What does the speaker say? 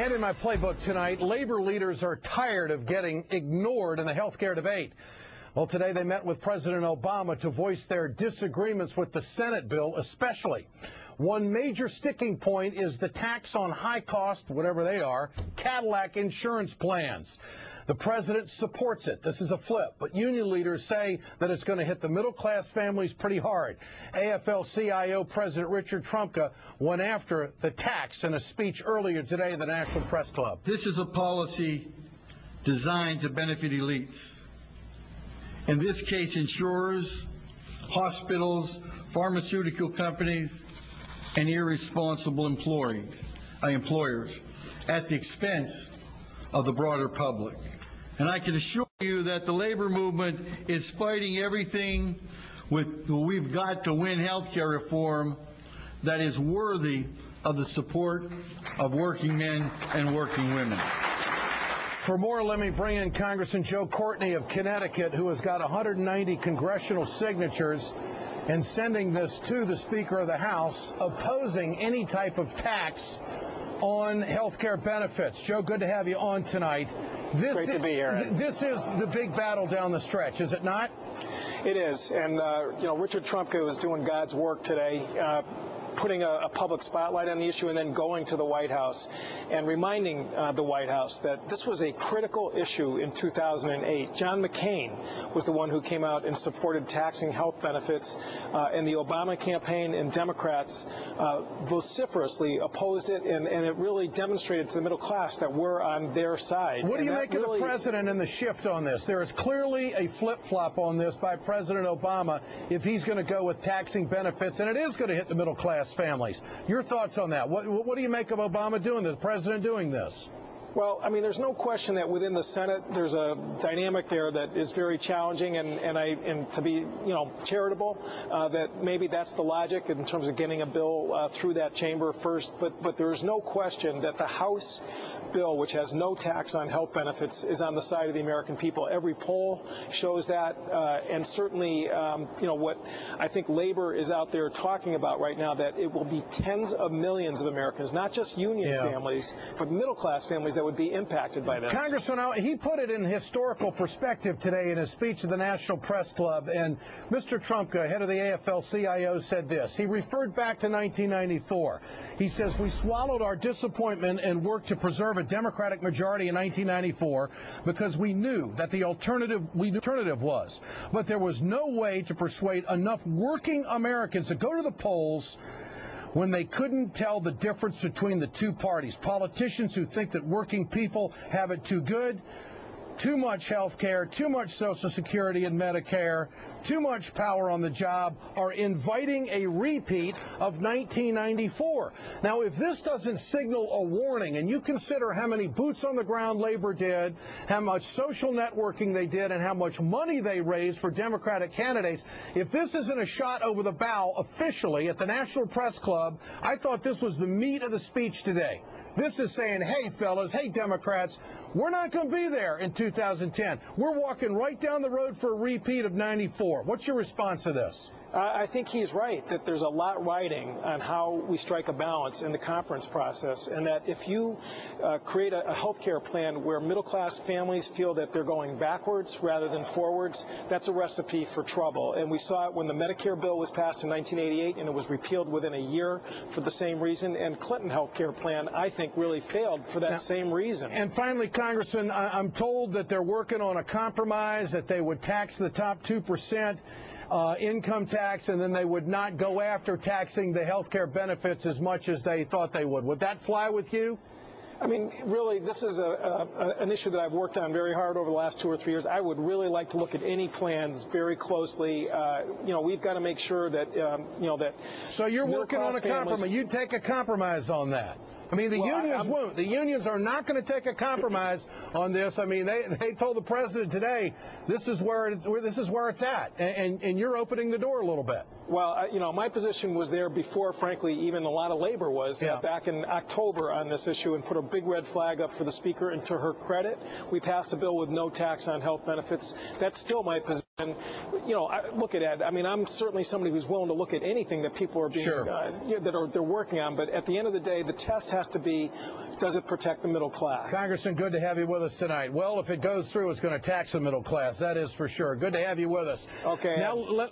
And in my playbook tonight, labor leaders are tired of getting ignored in the health care debate. Well, today they met with President Obama to voice their disagreements with the Senate bill especially. One major sticking point is the tax on high-cost, whatever they are, Cadillac insurance plans. The president supports it. This is a flip, but union leaders say that it's going to hit the middle-class families pretty hard. AFL-CIO President Richard Trumka went after the tax in a speech earlier today at the National Press Club. This is a policy designed to benefit elites. In this case, insurers, hospitals, pharmaceutical companies, and irresponsible employers at the expense of the broader public. And I can assure you that the labor movement is fighting everything we've got to win health care reform that is worthy of the support of working men and working women. For more, let me bring in Congressman Joe Courtney of Connecticut, who has got 190 congressional signatures and sending this to the Speaker of the House, opposing any type of tax on health care benefits. Joe, good to have you on tonight. Great to be here. This is the big battle down the stretch, is it not? It is. And, Richard Trumka is doing God's work today, putting a public spotlight on the issue and then going to the White House and reminding the White House that this was a critical issue in 2008. John McCain was the one who came out and supported taxing health benefits, and the Obama campaign and Democrats vociferously opposed it, and it really demonstrated to the middle class that we're on their side. What do you make of the president and the shift on this? There is clearly a flip-flop on this by President Obama if he's going to go with taxing benefits, and it is going to hit the middle class families. Your thoughts on that? What do you make of Obama doing this, the president doing this? Well, I mean, there's no question that within the Senate there's a dynamic there that is very challenging, and to be, charitable, that maybe that's the logic in terms of getting a bill through that chamber first. But there is no question that the House bill, which has no tax on health benefits, is on the side of the American people. Every poll shows that, and certainly, what I think labor is out there talking about right now, that it will be tens of millions of Americans, not just union families, but middle-class families that would be impacted by this. Congressman, he put it in historical perspective today in his speech at the National Press Club, and Mr. Trumka, head of the AFL-CIO, said this. He referred back to 1994. He says, "We swallowed our disappointment and worked to preserve a Democratic majority in 1994 because we knew that the alternative was. But there was no way to persuade enough working Americans to go to the polls when they couldn't tell the difference between the two parties. Politicians who think that working people have it too good, too much health care, too much Social Security and Medicare, too much power on the job, are inviting a repeat of 1994. Now, if this doesn't signal a warning, and you consider how many boots on the ground labor did, how much social networking they did, and how much money they raised for Democratic candidates, if this isn't a shot over the bow officially at the National Press Club, I thought this was the meat of the speech today. This is saying, hey, fellas, hey, Democrats, we're not going to be there in 2010. We're walking right down the road for a repeat of 94. What's your response to this? I think he's right that there's a lot riding on how we strike a balance in the conference process, and that if you create a health care plan where middle-class families feel that they're going backwards rather than forwards, that's a recipe for trouble. And we saw it when the Medicare bill was passed in 1988, and it was repealed within a year for the same reason. And Clinton health care plan, I think, really failed for that same reason. And finally, Congressman, I'm told that they're working on a compromise, that they would tax the top 2%. Income tax, and then they would not go after taxing the health care benefits as much as they thought they would. Would that fly with you? I mean, really, this is an issue that I've worked on very hard over the last 2 or 3 years. I would really like to look at any plans very closely. We've got to make sure that, that... So you're working on a compromise. You'd take a compromise on that. I mean, the unions won't. The unions are not going to take a compromise on this. I mean, they told the president today this is where it's at, and you're opening the door a little bit. Well, my position was there before, frankly, even a lot of labor was back in October on this issue, and put a big red flag up for the speaker. And to her credit, we passed a bill with no tax on health benefits. That's still my position. And, you know, look at Ed. I mean, I'm certainly somebody who's willing to look at anything that people are being they're working on. But at the end of the day, the test has to be, does it protect the middle class? Congressman, good to have you with us tonight. Well, if it goes through, it's going to tax the middle class. That is for sure. Good to have you with us. Okay. Now,